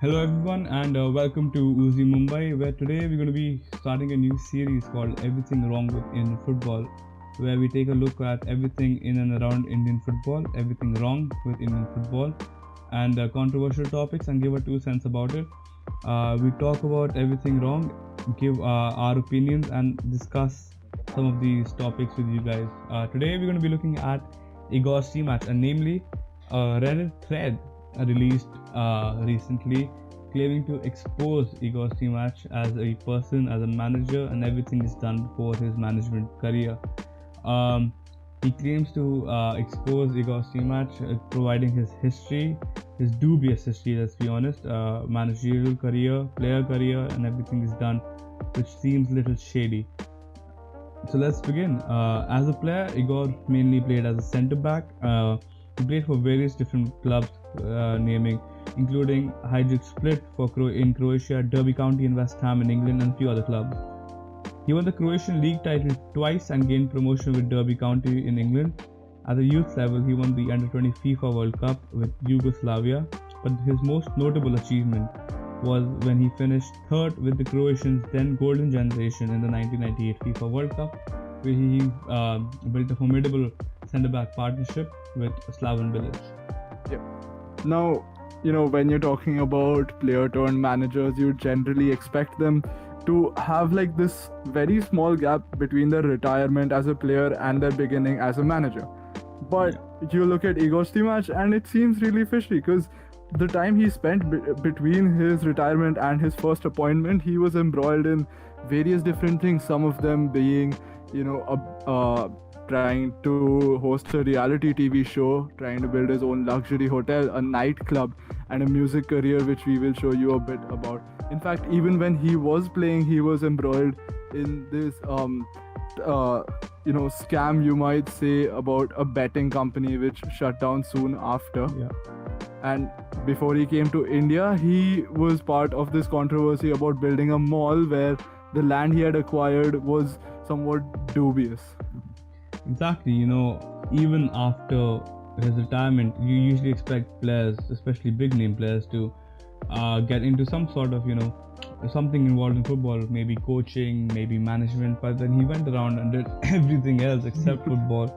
Hello everyone and welcome to Uzi Mumbai, where today we're going to be starting a new series called Everything Wrong with Indian Football, where we take a look at everything in and around Indian football, everything wrong with Indian football, and controversial topics and give our 2 cents about it. We talk about everything wrong, give our opinions, and discuss some of these topics with you guys. Today we're going to be looking at Igor Stimac, and namely a Reddit thread released recently claiming to expose Igor Stimac as a person, as a manager, and everything is done before his management career. He claims to expose Igor Stimac, providing his history, his dubious history, let's be honest, managerial career, player career, and everything is done, which seems a little shady. So let's begin. As a player, Igor mainly played as a centre back. He played for various different clubs, including Hajduk Split in Croatia, Derby County in West Ham in England, and a few other clubs. He won the Croatian league title twice and gained promotion with Derby County in England. At the youth level, he won the Under-20 FIFA World Cup with Yugoslavia, but his most notable achievement was when he finished third with the Croatians' then golden generation in the 1998 FIFA World Cup, where he built a formidable centre-back partnership with Slaven Bilic. Yeah. Now, when you're talking about player turned managers, you generally expect them to have like this very small gap between their retirement as a player and their beginning as a manager. But you look at Igor Stimac and it seems really fishy, because the time he spent between his retirement and his first appointment, he was embroiled in various different things, some of them being, trying to host a reality TV show, trying to build his own luxury hotel, a nightclub, and a music career, which we will show you a bit about. In fact, even when he was playing, he was embroiled in this scam, you might say, about a betting company which shut down soon after. Yeah. And before he came to India, he was part of this controversy about building a mall where the land he had acquired was somewhat dubious. Exactly, even after his retirement, you usually expect players, especially big name players, to get into some sort of, something involved in football, maybe coaching, maybe management, but then he went around and did everything else except football.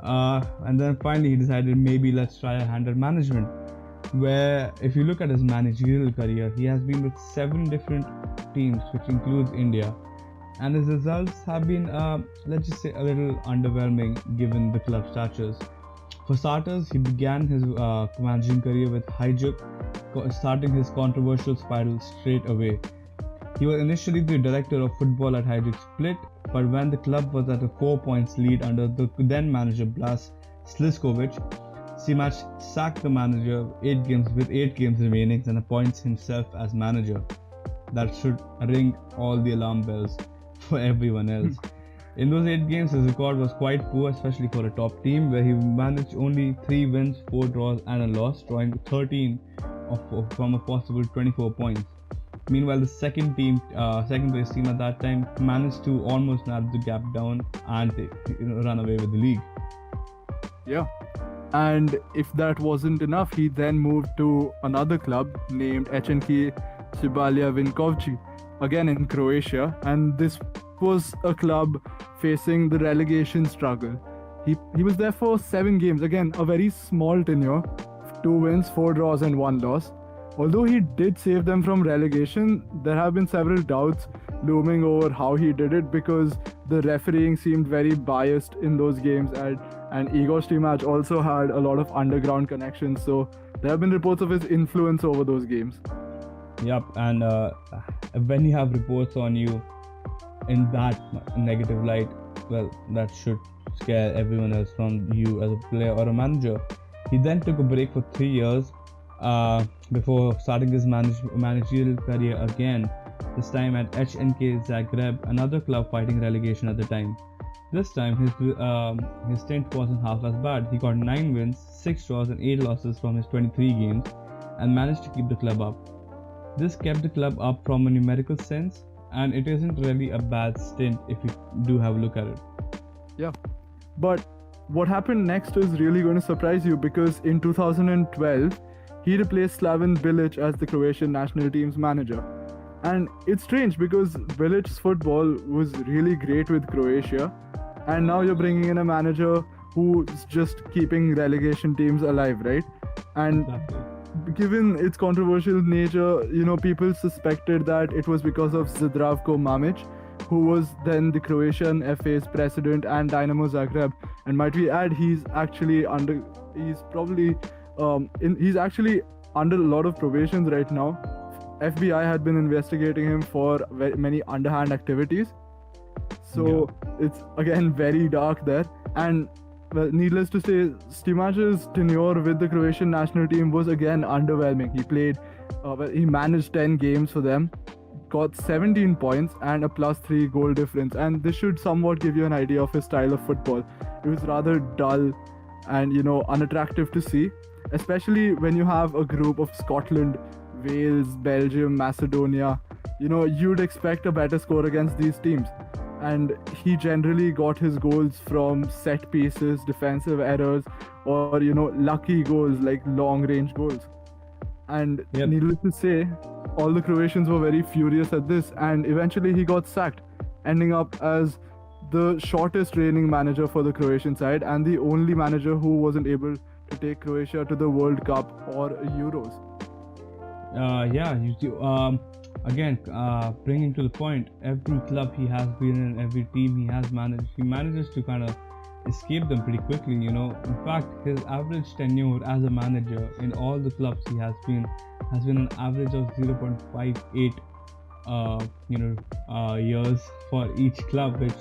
And then finally he decided maybe let's try a hand at management, where if you look at his managerial career, he has been with 7 different teams, which includes India. And his results have been, let's just say, a little underwhelming given the club statures. For starters, he began his managing career with Hajduk, starting his controversial spiral straight away. He was initially the director of football at Hajduk Split, but when the club was at a 4 points lead under the then manager Blas Sliskovic, Stimac sacked the manager with 8 games remaining and appoints himself as manager. That should ring all the alarm bells for everyone else. In those 8 games, his record was quite poor, especially for a top team, where he managed only 3 wins, 4 draws, and a loss, drawing 13 from a possible 24 points. Meanwhile, the second place team at that time managed to almost narrow the gap down and run away with the league. Yeah. And if that wasn't enough, he then moved to another club named HNK Sibalia Vinkovci, again in Croatia, and this was a club facing the relegation struggle. He was there for 7 games, again a very small tenure, 2 wins, 4 draws and 1 loss. Although he did save them from relegation, there have been several doubts looming over how he did it, because the refereeing seemed very biased in those games, and Igor Stimac also had a lot of underground connections, so there have been reports of his influence over those games. Yep, and when you have reports on you in that negative light, well, that should scare everyone else from you as a player or a manager. He then took a break for 3 years before starting his managerial career again, this time at HNK Zagreb, another club fighting relegation at the time. This time his stint wasn't half as bad. He got 9 wins, 6 draws and 8 losses from his 23 games and managed to keep the club up. This kept the club up from a numerical sense, and it isn't really a bad stint if you do have a look at it. Yeah, but what happened next is really going to surprise you, because in 2012 he replaced Slaven Bilic as the Croatian national team's manager. And it's strange because Bilic's football was really great with Croatia, and now you're bringing in a manager who's just keeping relegation teams alive, right? And given its controversial nature, people suspected that it was because of Zdravko Mamic, who was then the Croatian FA's president and Dynamo Zagreb. And might we add, he's actually under a lot of probations right now. FBI had been investigating him for many underhand activities. So it's again very dark there. And well, needless to say, Stimac's tenure with the Croatian national team was again underwhelming. He played, he managed 10 games for them, got 17 points and a +3 goal difference. And this should somewhat give you an idea of his style of football. It was rather dull and, unattractive to see, especially when you have a group of Scotland, Wales, Belgium, Macedonia. You'd expect a better score against these teams. And he generally got his goals from set pieces, defensive errors, or lucky goals like long range goals. And needless to say, all the Croatians were very furious at this, and eventually he got sacked, ending up as the shortest reigning manager for the Croatian side and the only manager who wasn't able to take Croatia to the World Cup or Euros. Again, bringing to the point, every club he has been in, every team he has managed, he manages to kind of escape them pretty quickly. In fact, his average tenure as a manager in all the clubs he has been an average of 0.58 years for each club, which,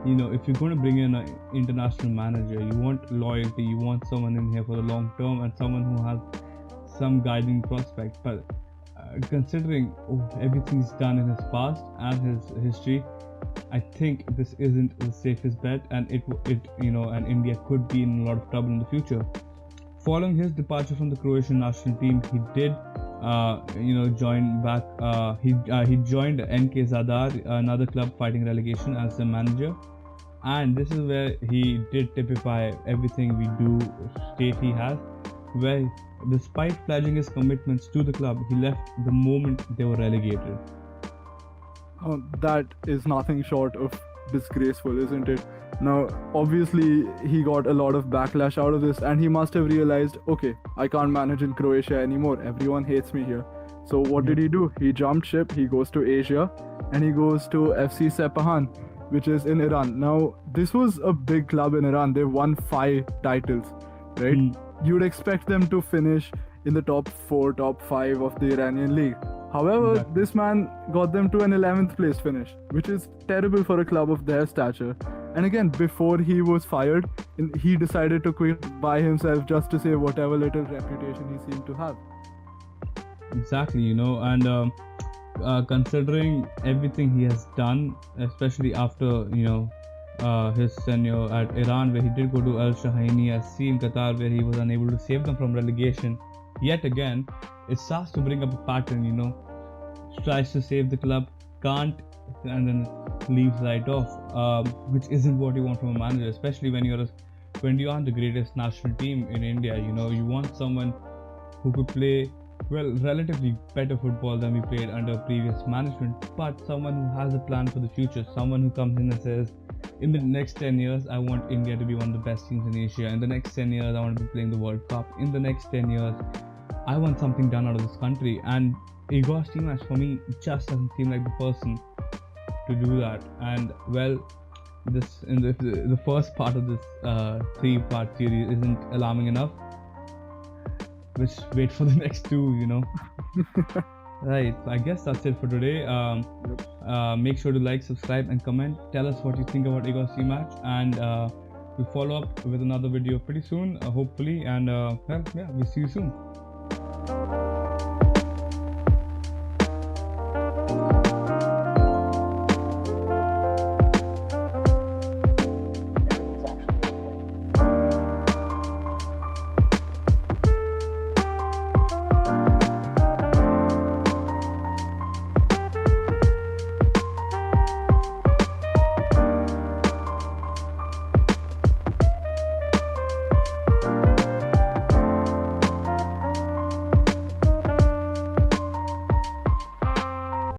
if you're going to bring in an international manager, you want loyalty, you want someone in here for the long term and someone who has some guiding prospect. But considering everything he's done in his past and his history, I think this isn't the safest bet, and and India could be in a lot of trouble in the future. Following his departure from the Croatian national team, he did join back. He joined NK Zadar, another club fighting relegation, as the manager, and this is where he did typify everything we do state he has, where despite pledging his commitments to the club, he left the moment they were relegated. That is nothing short of disgraceful, isn't it? Now, obviously, he got a lot of backlash out of this, and he must have realized, okay, I can't manage in Croatia anymore. Everyone hates me here. So what did he do? He jumped ship, he goes to Asia, and he goes to FC Sepahan, which is in Iran. Now, this was a big club in Iran. They won 5 titles, right? You'd expect them to finish in the top 4, top 5 of the Iranian league. However, this man got them to an 11th place finish, which is terrible for a club of their stature. And again, before he was fired, he decided to quit by himself just to save whatever little reputation he seemed to have. Exactly, and considering everything he has done, especially after, his tenure at Iran, where he did go to Al Shahini SC in Qatar, where he was unable to save them from relegation. Yet again, it starts to bring up a pattern, tries to save the club, can't, and then leaves right off, which isn't what you want from a manager, especially when you aren't the greatest national team in India. You want someone who could play, relatively better football than we played under previous management, but someone who has a plan for the future, someone who comes in and says, in the next 10 years, I want India to be one of the best teams in Asia. In the next 10 years, I want to be playing the World Cup. In the next 10 years, I want something done out of this country. And Igor Stimac, for me, just doesn't seem like the person to do that. And the first part of this 3-part series isn't alarming enough. Just wait for the next 2, Right, so I guess that's it for today. Make sure to like, subscribe and comment. Tell us what you think about Igor Stimac, and we'll follow up with another video pretty soon, hopefully, and we'll see you soon.